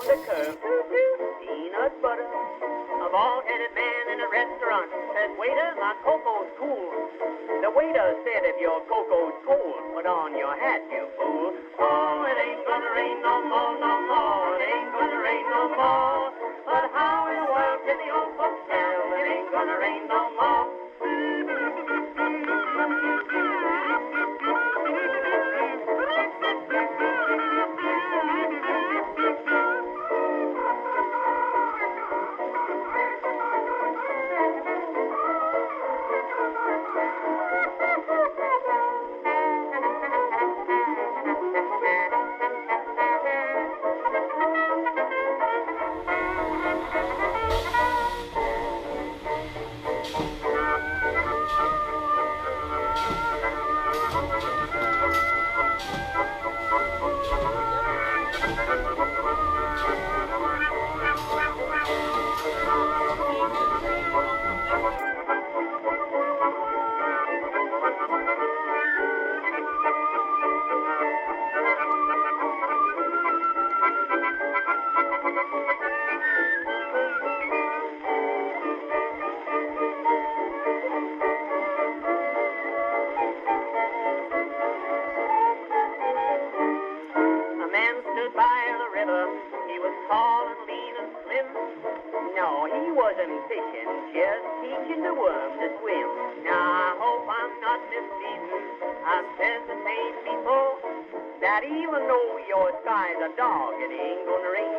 around the curve. Peanut butter. A bald-headed man in a restaurant says, waiter, my cocoa's cool. The waiter said, if your cocoa's cold, put on your hat, you fool. Oh, it ain't gonna rain no more, no more. It ain't gonna rain no more. But how in the world can the old folks tell it ain't gonna rain no more? Just teaching the worm to swim. Now I hope I'm not misleading. I've said the same before, that even though your sky's a dog, it ain't gonna rain